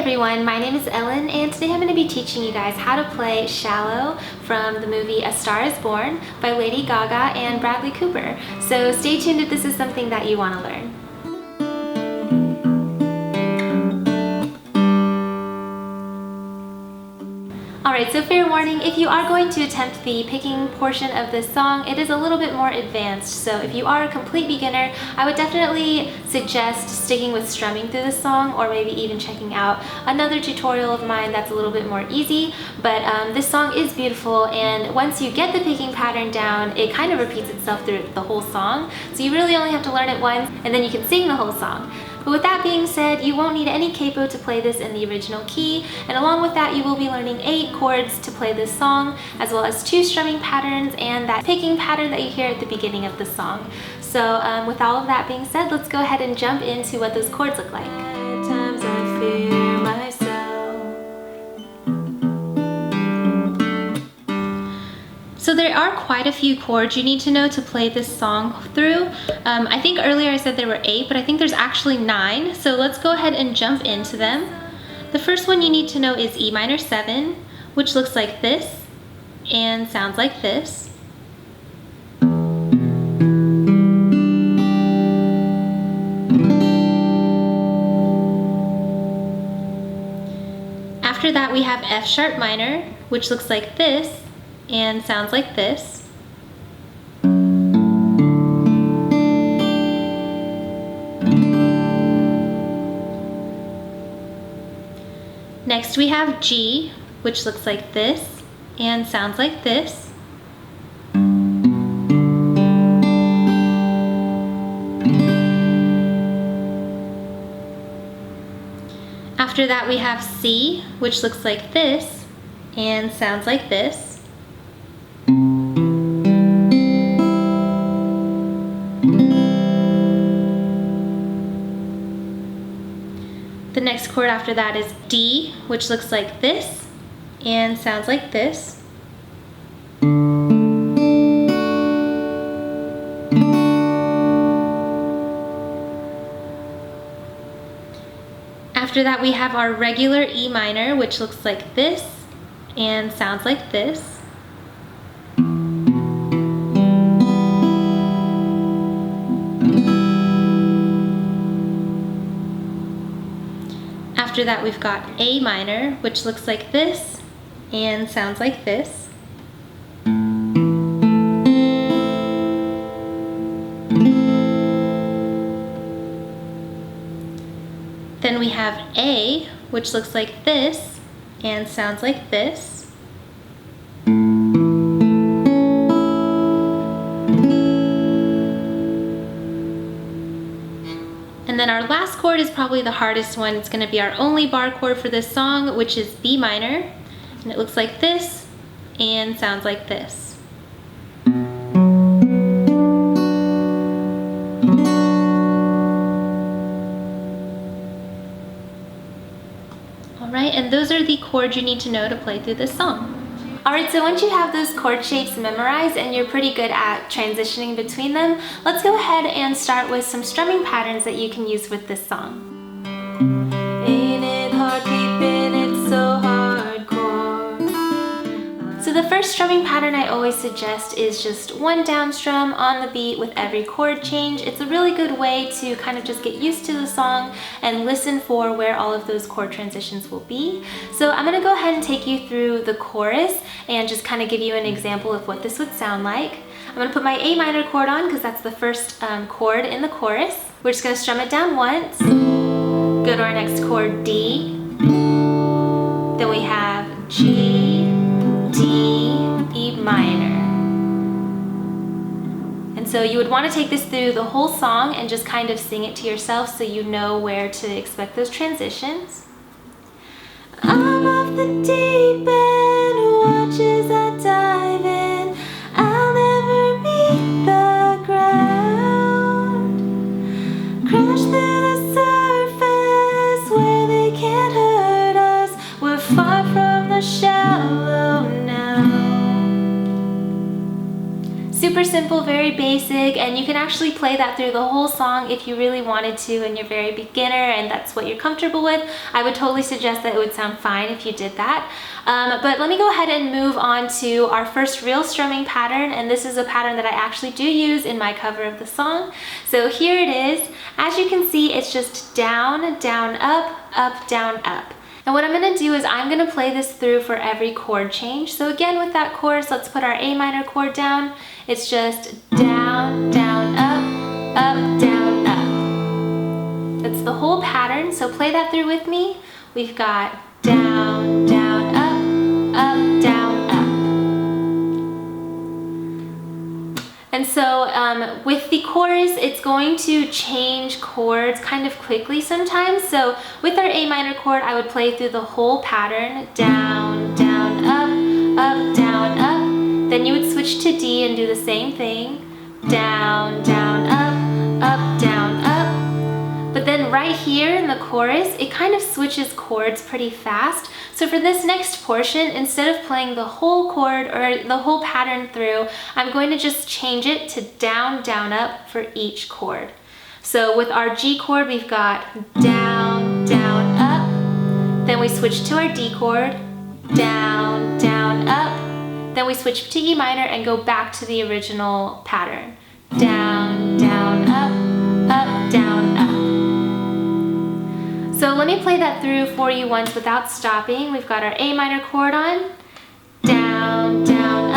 everyone, my name is Ellen and today I'm going to be teaching you guys how to play Shallow from the movie A Star is Born by Lady Gaga and Bradley Cooper. So stay tuned if this is something that you want to learn. Alright, so fair warning, if you are going to attempt the picking portion of this song, it is a little bit more advanced. So if you are a complete beginner, I would definitely suggest sticking with strumming through this song, or maybe even checking out another tutorial of mine that's a little bit more easy. But this song is beautiful, and once you get the picking pattern down, it kind of repeats itself through the whole song. So you really only have to learn it once, and then you can sing the whole song. But with that being said, you won't need any capo to play this in the original key, and along with that you will be learning 8 chords to play this song, as well as 2 strumming patterns and that picking pattern that you hear at the beginning of the song. So with all of that being said, let's go ahead and jump into what those chords look like. Sometimes I fear myself. So there are quite a few chords you need to know to play this song through. I think earlier I said there were 8, but I think there's actually 9. So let's go ahead and jump into them. The first one you need to know is E minor 7, which looks like this and sounds like this. After that we have F sharp minor, which looks like this and sounds like this. Next we have G, which looks like this and sounds like this. After that we have C, which looks like this and sounds like this. The next chord after that is D, which looks like this and sounds like this. After that we have our regular E minor, which looks like this and sounds like this. After that we've got A minor, which looks like this and sounds like this. Then we have A, which looks like this and sounds like this. And then our last chord is probably the hardest one. It's going to be our only bar chord for this song, which is B minor. And it looks like this and sounds like this. Alright, and those are the chords you need to know to play through this song. Alright, so once you have those chord shapes memorized and you're pretty good at transitioning between them, let's go ahead and start with some strumming patterns that you can use with this song. Ain't it hard keeping it so hardcore? So the first strumming pattern I always suggest is just 1 down strum on the beat with every chord change. It's a really good way to kind of just get used to the song and listen for where all of those chord transitions will be. So I'm going to go ahead and take you through the chorus and just kind of give you an example of what this would sound like. I'm going to put my A minor chord on because that's the first chord in the chorus. We're just going to strum it down once, go to our next chord D, then we have G, D, E minor. And so you would want to take this through the whole song and just kind of sing it to yourself so you know where to expect those transitions. I'm off the deep end, watch as I dive in. I'll never meet the ground. Crash through the surface where they can't hurt us. We're far from the shallow now. Super super simple, very basic, and you can actually play that through the whole song if you really wanted to and you're very beginner and that's what you're comfortable with. I would totally suggest that it would sound fine if you did that. But let me go ahead and move on to our first real strumming pattern, and this is a pattern that I actually do use in my cover of the song. So here it is. As you can see, it's just down, down, up, down, up. And what I'm going to do is I'm going to play this through for every chord change. So again, with that chorus, let's put our A minor chord down. It's just down, down, up, down, up. That's the whole pattern, so play that through with me. We've got down, down, up, down, up. And so with the chorus, it's going to change chords kind of quickly sometimes. So with our A minor chord, I would play through the whole pattern, down, down, up, down, up. Then you would switch to D and do the same thing, down, down, up, down, up. But then right here in the chorus, it kind of switches chords pretty fast. So for this next portion, instead of playing the whole chord or the whole pattern through, I'm going to just change it to down, down, up for each chord. So with our G chord, we've got down, down, up. Then we switch to our D chord, down, down, up. Then we switch to E minor and go back to the original pattern. Down, down, up, down, up. So let me play that through for you once without stopping. We've got our A minor chord on, down, down,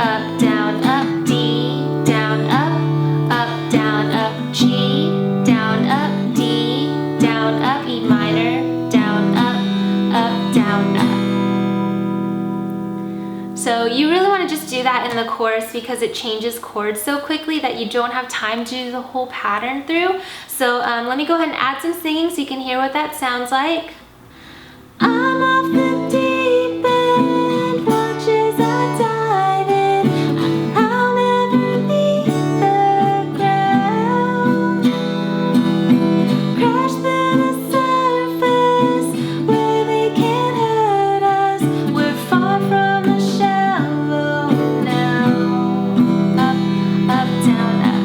up, down, up, D, down, up, down, G, down, up, D, down, up, E minor, down, up, down, up. So you really want to just do that in the chorus because it changes chords so quickly that you don't have time to do the whole pattern through. So let me go ahead and add some singing so you can hear what that sounds like. I'm off the deep end, watch as I dive in. I'll never leave the ground. Crash through the surface where they can't hurt us. We're far from the shallow now. Up, down, up.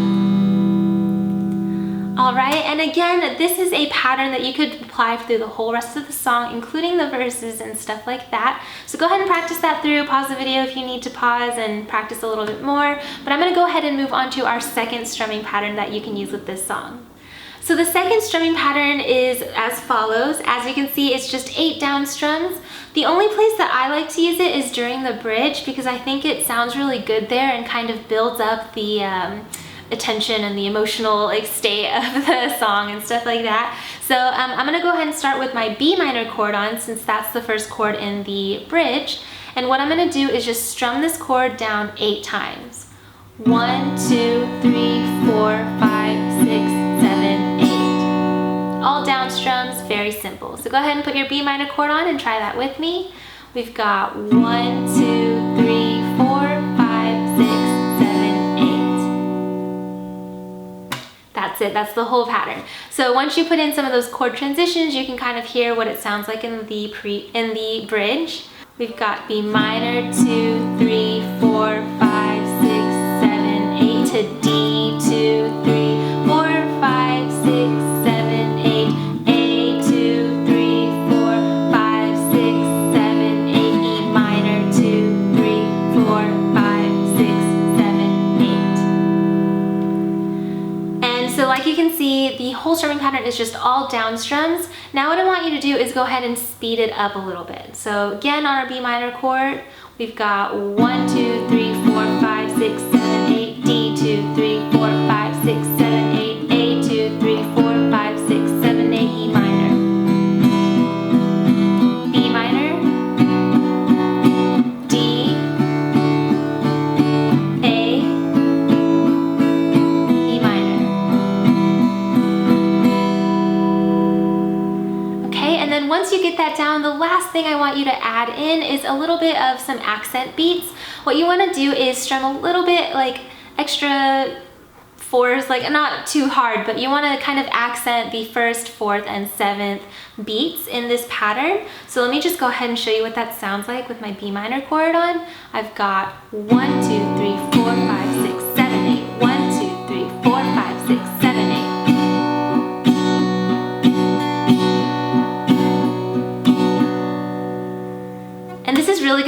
All right, and again, this is a pattern that you could apply through the whole rest of the song, including the verses and stuff like that. So go ahead and practice that through. Pause the video if you need to pause and practice a little bit more. But I'm going to go ahead and move on to our second strumming pattern that you can use with this song. So the second strumming pattern is as follows. As you can see, it's just 8 down strums. The only place that I like to use it is during the bridge because I think it sounds really good there and kind of builds up the attention and the emotional state of the song and stuff like that. So I'm gonna go ahead and start with my B minor chord on since that's the first chord in the bridge. And what I'm gonna do is just strum this chord down 8 times. 1, 2, 3, 4, 5, 6, 7, 8. All down strums, very simple. So go ahead and put your B minor chord on and try that with me. We've got 1, 2, 3, 4, 5, 6, 7, 8. That's it, that's the whole pattern. So once you put in some of those chord transitions, you can kind of hear what it sounds like in the bridge. We've got B minor, 2, 3, 4, 5, 6, 7, 8 to D, 2, 3, 4, 5, 6, 7, 8, A, 2, 3, 4, 5, 6, 7, 8, E minor, 2, 3, 4, 5, 6, 7, 8. And so like you can see, the whole strumming pattern is just all down strums. Now what I want you to do is go ahead and speed it up a little bit. So again, on our B minor chord, we've got 1, 2, 3, 4, 5, 6, 7, 8, D, 2, 3, 4, 5, 6, 7, 8, A, 2, 3, 4, 5, 6, 7, 8, E minor, B minor, D, A, E minor. Okay, and then once you get that down, the last thing I want you to add in is a little bit of some accent beats. What you want to do is strum a little bit like extra fours, like not too hard, but you want to kind of accent the 1st, 4th, and 7th beats in this pattern. So let me just go ahead and show you what that sounds like with my B minor chord on. I've got 1, 2, 3, 4, 5, 6,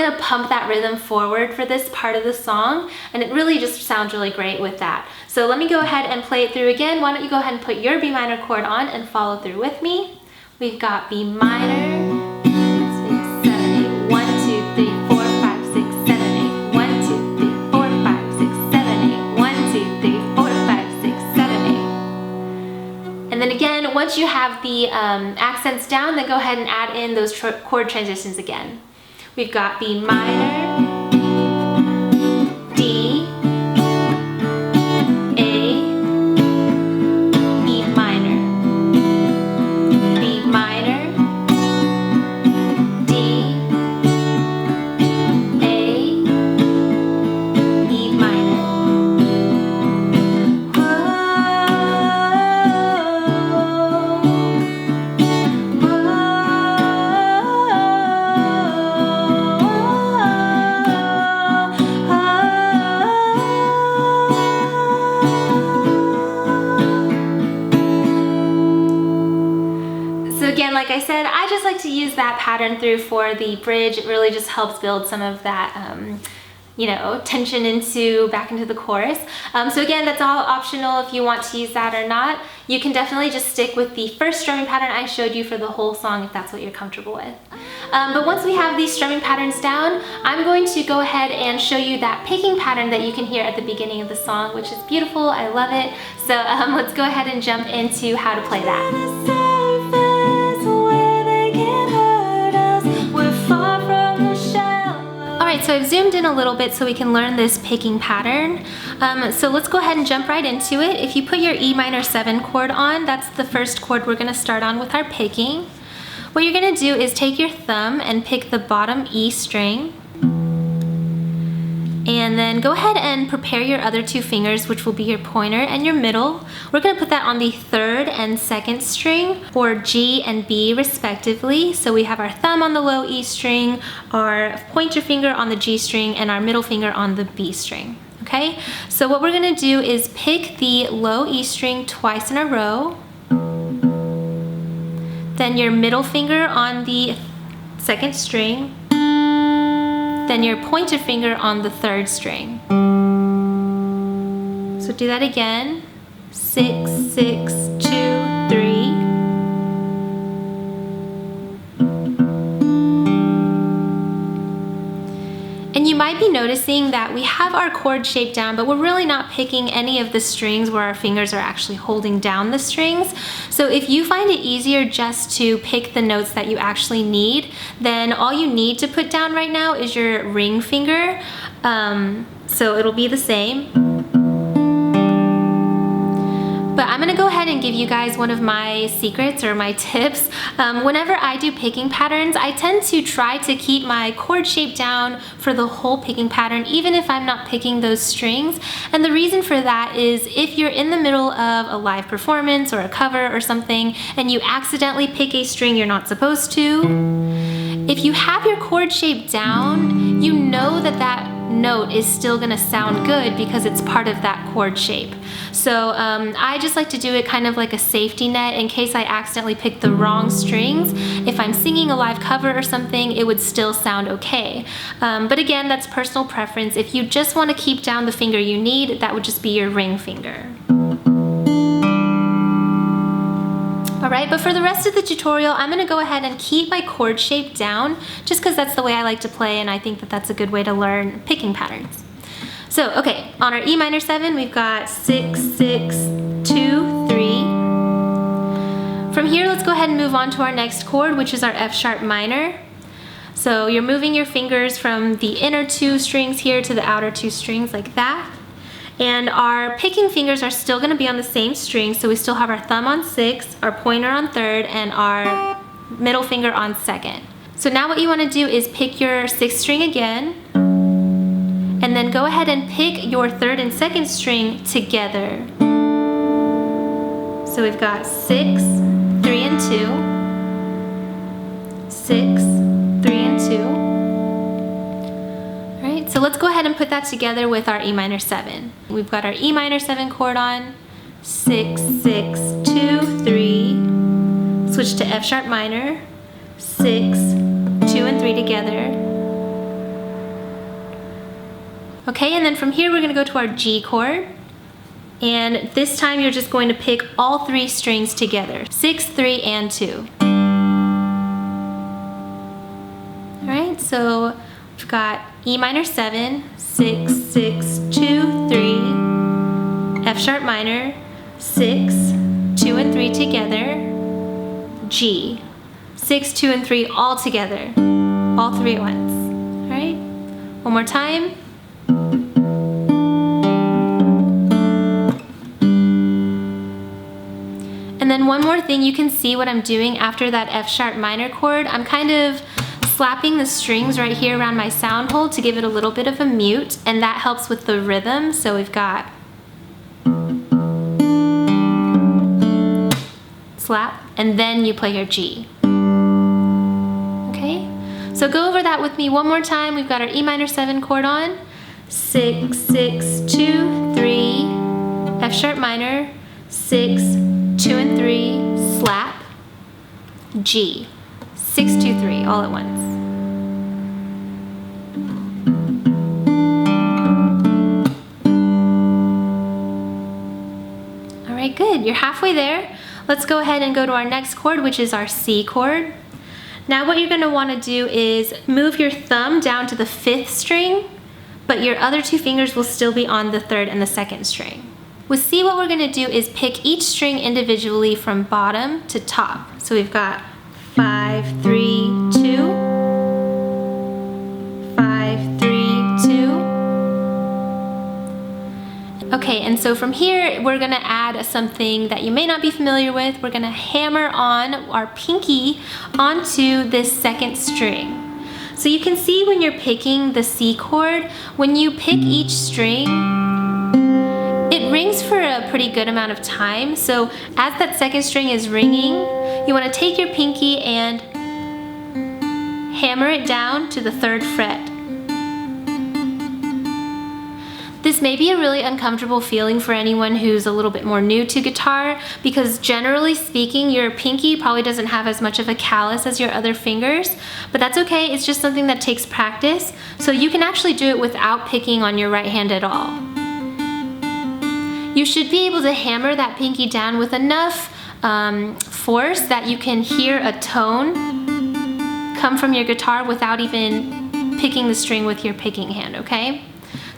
gonna pump that rhythm forward for this part of the song, and it really just sounds really great with that. So let me go ahead and play it through again. Why don't you go ahead and put your B minor chord on and follow through with me. We've got B minor, 6, 7, 8, 1, 2, 3, 4, 5, 6, 7, 8, 1, 2, 3, 4, 5, 6, 7, 8, 1, 2, 3, 4, 5, 6, 7, 8. And then again, once you have the accents down, then go ahead and add in those chord transitions again. We've got B minor, D, A, E minor, B minor, D, A, E minor. Again, like I said, I just like to use that pattern through for the bridge. It really just helps build some of that, you know, tension back into the chorus. So again, that's all optional if you want to use that or not. You can definitely just stick with the first strumming pattern I showed you for the whole song if that's what you're comfortable with. But once we have these strumming patterns down, I'm going to go ahead and show you that picking pattern that you can hear at the beginning of the song, which is beautiful. I love it. So let's go ahead and jump into how to play that. Alright, so I've zoomed in a little bit so we can learn this picking pattern. So let's go ahead and jump right into it. If you put your E minor 7 chord on, that's the first chord we're going to start on with our picking. What you're going to do is take your thumb and pick the bottom E string. And then go ahead and prepare your other two fingers, which will be your pointer and your middle. We're going to put that on the 3rd and 2nd string, or G and B respectively. So we have our thumb on the low E string, our pointer finger on the G string, and our middle finger on the B string. Okay? So what we're going to do is pick the low E string twice in a row. Then your middle finger on the 2nd string. Then your pointer finger on the 3rd string. So do that again. 6, 6, 2, 3. And you might be noticing that we have our chord shape down, but we're really not picking any of the strings where our fingers are actually holding down the strings. So if you find it easier just to pick the notes that you actually need, then all you need to put down right now is your ring finger. So it'll be the same. But I'm gonna go ahead and give you guys one of my secrets or my tips. Whenever I do picking patterns, I tend to try to keep my chord shape down for the whole picking pattern, even if I'm not picking those strings. And the reason for that is if you're in the middle of a live performance or a cover or something, and you accidentally pick a string you're not supposed to, if you have your chord shape down, you know that that note is still gonna sound good because it's part of that chord shape. So I just like to do it kind of like a safety net in case I accidentally pick the wrong strings. If I'm singing a live cover or something, it would still sound okay. But again, that's personal preference. If you just want to keep down the finger you need, that would just be your ring finger. Alright, but for the rest of the tutorial, I'm going to go ahead and keep my chord shape down just because that's the way I like to play, and I think that that's a good way to learn picking patterns. So, okay, on our E minor 7, we've got 6, 6, 2, 3. From here, let's go ahead and move on to our next chord, which is our F sharp minor. So you're moving your fingers from the inner 2 strings here to the outer 2 strings like that. And our picking fingers are still going to be on the same string, so we still have our thumb on 6, our pointer on 3rd, and our middle finger on 2nd. So now what you want to do is pick your 6th string again, and then go ahead and pick your 3rd and 2nd string together. So we've got 6, 3 and 2, 6, 3 and 2. So let's go ahead and put that together with our E minor 7. We've got our E minor 7 chord on, 6, 6, 2, 3, switch to F sharp minor, 6, 2 and 3 together, Okay, and then from here we're gonna go to our G chord. And this time you're just going to pick all 3 strings together, 6, 3, and 2. All right, so we've got E minor 7, 6, 6, 2, 3, F sharp minor, 6, 2 and 3 together, G, 6, 2 and 3 all together, all 3 at once. All right, one more time. And then one more thing, you can see what I'm doing after that F sharp minor chord. I'm kind of slapping the strings right here around my sound hole to give it a little bit of a mute, and that helps with the rhythm. So we've got slap, and then you play your G. Okay, so go over that with me one more time. We've got our E minor 7 chord on, 6, 6, 2, 3, F sharp minor, 6, 2 and 3, slap, G, 6, 2, 3, all at once. All right, good, you're halfway there. Let's go ahead and go to our next chord, which is our C chord. Now what you're gonna wanna do is move your thumb down to the 5th string, but your other 2 fingers will still be on the 3rd and the 2nd string. With C, what we're gonna do is pick each string individually from bottom to top. So we've got 5, 3, 2, 5, 3, 2. Okay, and so from here, we're gonna add something that you may not be familiar with. We're gonna hammer on our pinky onto this 2nd string. So you can see when you're picking the C chord, when you pick each string, it rings for a pretty good amount of time. So as that 2nd string is ringing, you want to take your pinky and hammer it down to the 3rd fret. This may be a really uncomfortable feeling for anyone who's a little bit more new to guitar, because generally speaking, your pinky probably doesn't have as much of a callus as your other fingers, but that's okay. It's just something that takes practice. So you can actually do it without picking on your right hand at all. You should be able to hammer that pinky down with enough force that you can hear a tone come from your guitar without even picking the string with your picking hand, okay?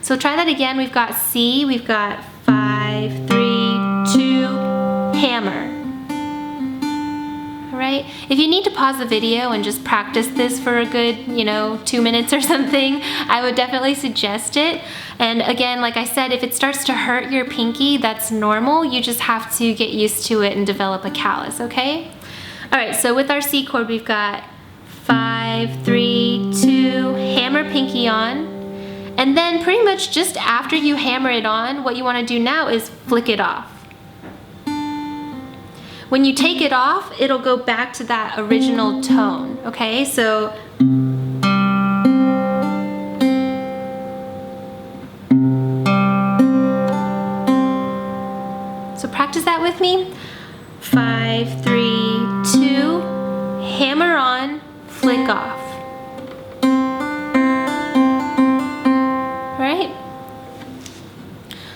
So try that again. We've got C, we've got 5, 3, 2, hammer. All right, if you need to pause the video and just practice this for a good, 2 minutes or something, I would definitely suggest it. And again, like I said, if it starts to hurt your pinky, that's normal. You just have to get used to it and develop a callus, okay? All right, so with our C chord, we've got 5, 3, 2, hammer pinky on. And then pretty much just after you hammer it on, what you want to do now is flick it off. When you take it off, it'll go back to that original tone, okay? So practice that with me. 5, 3, 2, hammer on, flick off. All right?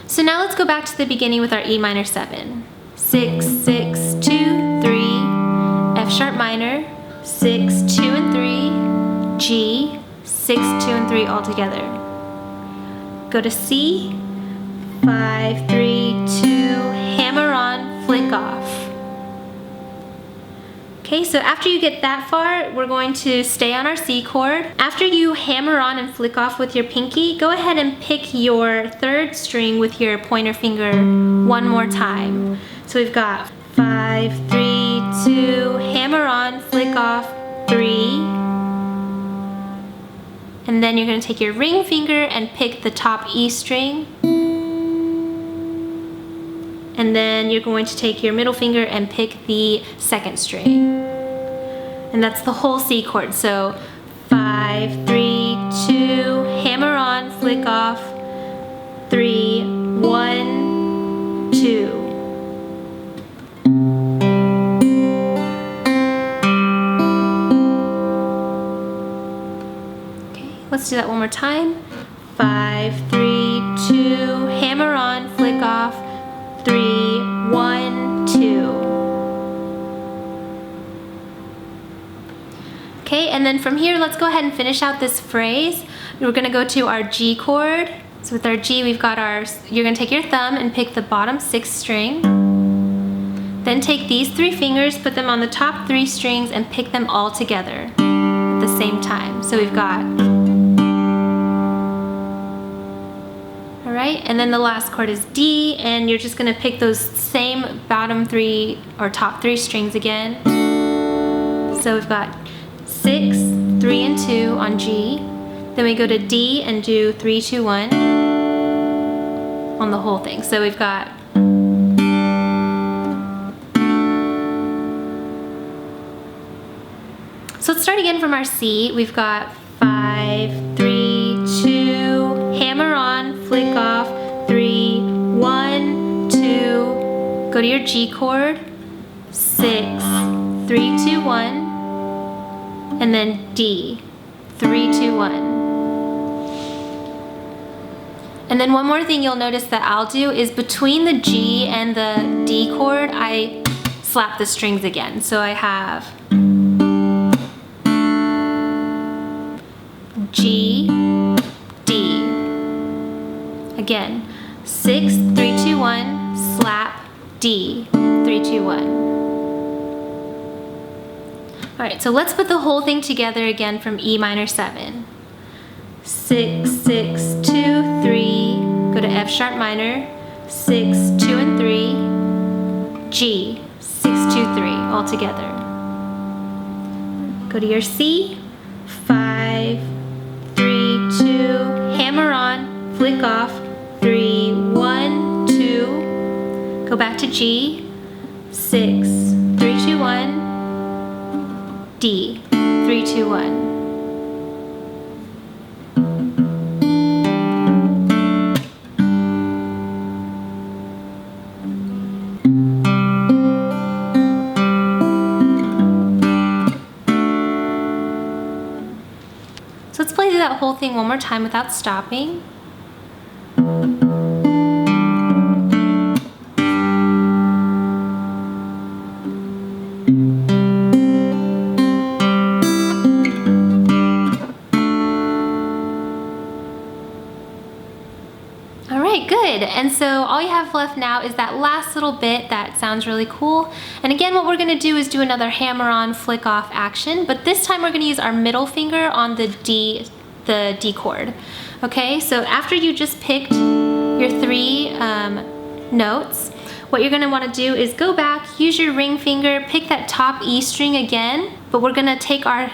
So now let's go back to the beginning with our E minor 7. 6, 6, 2, 3, F sharp minor, 6, 2 and 3, G, 6, 2 and 3 all together. Go to C, 5, 3, 2, hammer on, flick off. Okay, so after you get that far, we're going to stay on our C chord. After you hammer on and flick off with your pinky, go ahead and pick your 3rd string with your pointer finger one more time. So we've got 5, 3, 2, hammer on, flick off, 3. And then you're going to take your ring finger and pick the top E string. And then you're going to take your middle finger and pick the 2nd string. And that's the whole C chord. So 5, 3, 2, hammer on, flick off, 3, 1, 2. Okay, let's do that one more time. 5, 3, 2, hammer on, flick off, 3, 1, 2. Okay, and then from here, let's go ahead and finish out this phrase. We're gonna go to our G chord. So with our G, we've got our, you're gonna take your thumb and pick the bottom 6th string. Then take these 3 fingers, put them on the top 3 strings and pick them all together at the same time. So we've got, all right, and then the last chord is D, and you're just gonna pick those same bottom 3 or top 3 strings again. So we've got 6, 3 and 2 on G. Then we go to D and do 3, 2, 1 on the whole thing. So we've got, so let's start again from our C. We've got 5, 3, 2, hammer on, flick off, 3, 1, 2, go to your G chord, 6, 3, 2, 1, and then D, 3, 2, 1. And then one more thing you'll notice that I'll do is between the G and the D chord, I slap the strings again. So I have G, D. Again, 6, 3, 2, 1, slap, D, 3, 2, 1. All right, so let's put the whole thing together again from E minor 7. 6, 6, 2, 3, go to F sharp minor, 6, 2 and 3, G, 6, 2, 3, all together. Go to your C, 5, 3, 2, hammer on, flick off, 3, 1, 2, go back to G, 6, 3, 2, 1, D, 3, 2, 1. So let's play through that whole thing one more time without stopping. Good, and so all you have left now is that last little bit that sounds really cool. And again, what we're gonna do is do another hammer on, flick off action, but this time we're gonna use our middle finger on the D chord. Okay, so after you just picked your 3 notes, what you're gonna wanna do is go back, use your ring finger, pick that top E string again, but we're gonna take our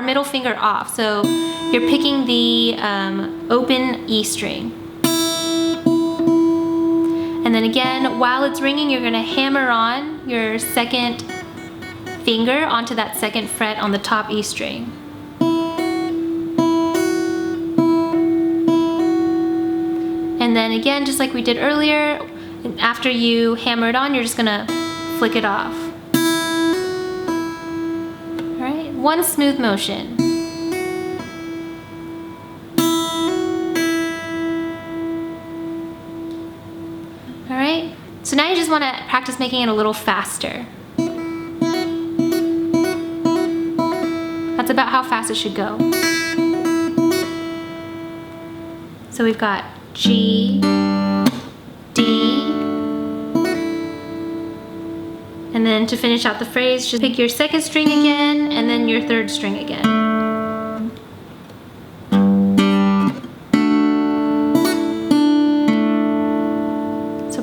middle finger off. So you're picking the open E string. And then again, while it's ringing, you're gonna hammer on your 2nd finger onto that 2nd fret on the top E string. And then again, just like we did earlier, after you hammer it on, you're just gonna flick it off. All right, one smooth motion. Alright, so now you just want to practice making it a little faster. That's about how fast it should go. So we've got G, D, and then to finish out the phrase, just pick your 2nd string again, and then your 3rd string again.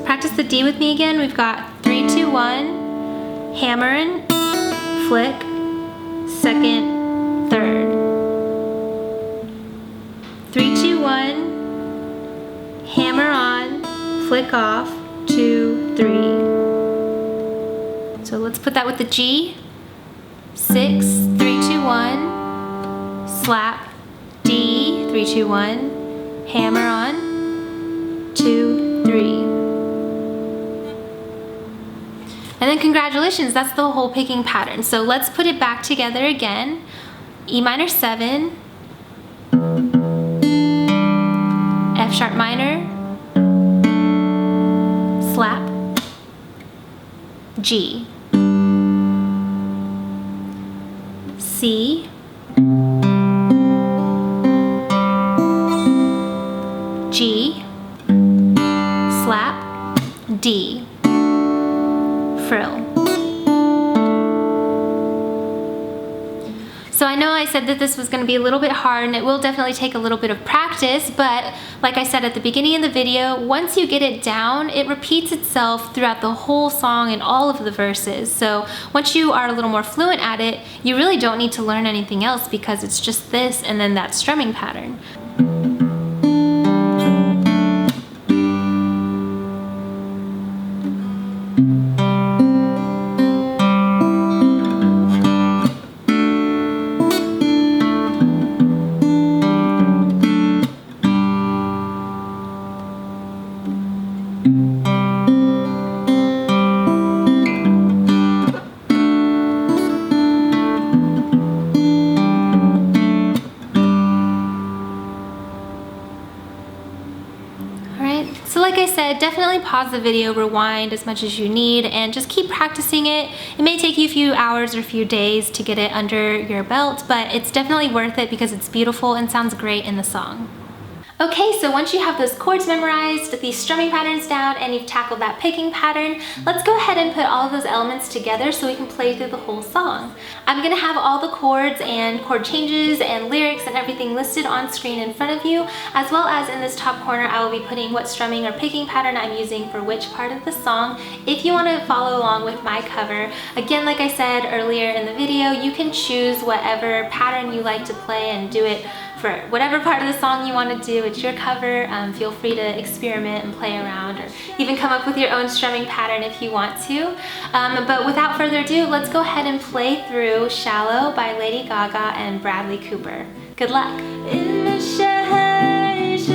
Practice the D with me again. We've got 3, 2, 1, hammer and flick, 2nd, 3rd. 3, 2, 1, hammer on, flick off, 2, 3. So let's put that with the G. 6, 3, 2, 1, slap, D, 3, 2, 1, hammer on, 2, 3. And then congratulations, that's the whole picking pattern. So let's put it back together again. E minor 7, F sharp minor, slap, G, C, G, slap, D, frill. So I know I said that this was going to be a little bit hard and it will definitely take a little bit of practice, but like I said at the beginning of the video, once you get it down, it repeats itself throughout the whole song and all of the verses. So once you are a little more fluent at it, you really don't need to learn anything else because it's just this and then that strumming pattern. So like I said, definitely pause the video, rewind as much as you need, and just keep practicing it. It may take you a few hours or a few days to get it under your belt, but it's definitely worth it because it's beautiful and sounds great in the song. Okay, so once you have those chords memorized, these strumming patterns down, and you've tackled that picking pattern, let's go ahead and put all of those elements together so we can play through the whole song. I'm gonna have all the chords and chord changes and lyrics and everything listed on screen in front of you, as well as in this top corner I will be putting what strumming or picking pattern I'm using for which part of the song if you want to follow along with my cover. Again, like I said earlier in the video, you can choose whatever pattern you like to play and do it for whatever part of the song you want to do. It's your cover. Feel free to experiment and play around, or even come up with your own strumming pattern if you want to. But without further ado, let's go ahead and play through Shallow by Lady Gaga and Bradley Cooper. Good luck. In the shallow,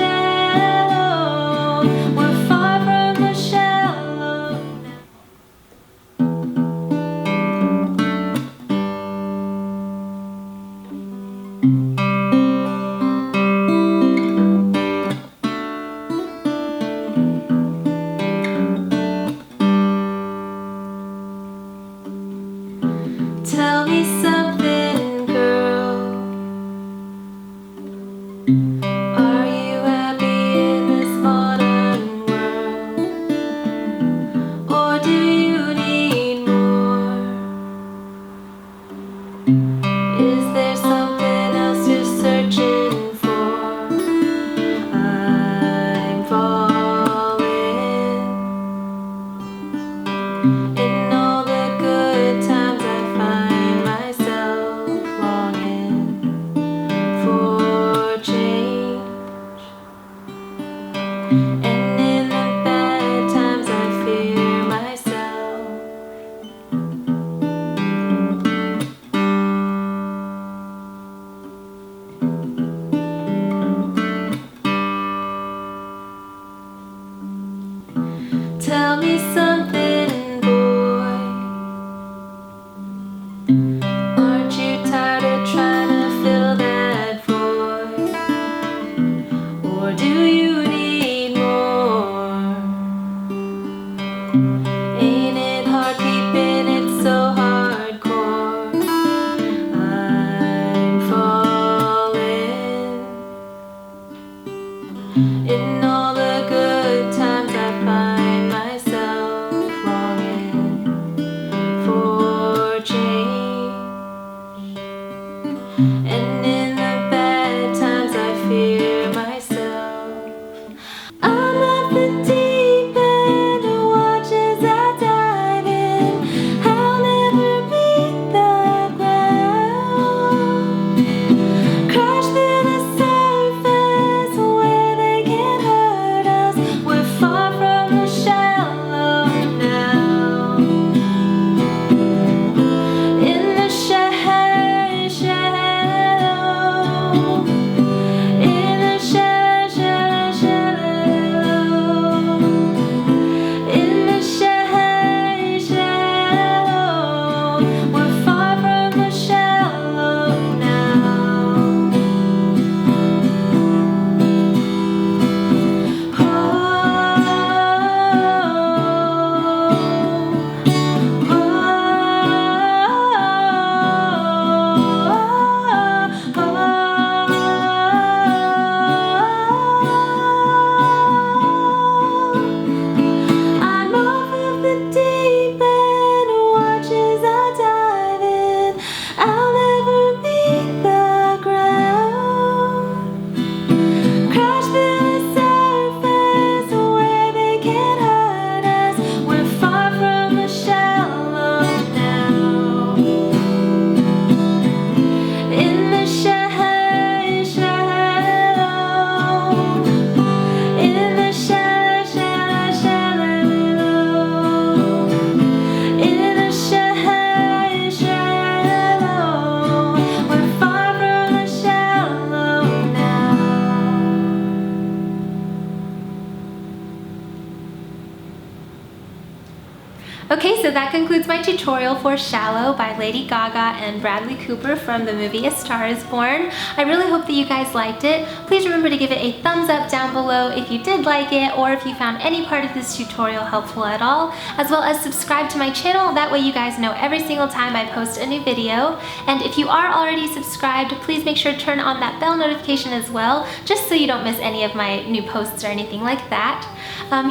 we're far from the shallow. Tell me something, girl. Are you happy in this modern world? Or do you need more? Is there something else you're searching for? I'm falling. In all the good times I find myself longing for change, and in the bad times I fear myself. Tell me something, boy. Aren't you tired of trying to fill that void? Or do you need more? Ain't it hard keeping it so hardcore? I'm falling. In all the good times I find myself longing for change. so that concludes my tutorial for Shallow by Lady Gaga and Bradley Cooper from the movie A Star Is Born. I really hope that you guys liked it. Please remember to give it a thumbs up down below if you did like it, or if you found any part of this tutorial helpful at all, as well as subscribe to my channel. That way you guys know every single time I post a new video. And if you are already subscribed, please make sure to turn on that bell notification as well, just so you don't miss any of my new posts or anything like that.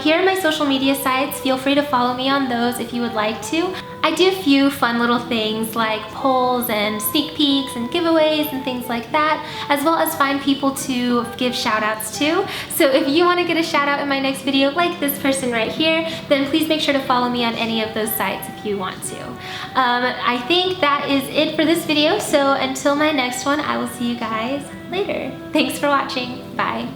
Here are my social media sites. Feel free to follow me on those if you would like to. I do a few fun little things like polls and sneak peeks and giveaways and things like that, as well as find people to give shout outs to. So if you want to get a shout out in my next video like this person right here, then please make sure to follow me on any of those sites if you want to. I think that is it for this video, so until my next one, I will see you guys later. Thanks for watching. Bye.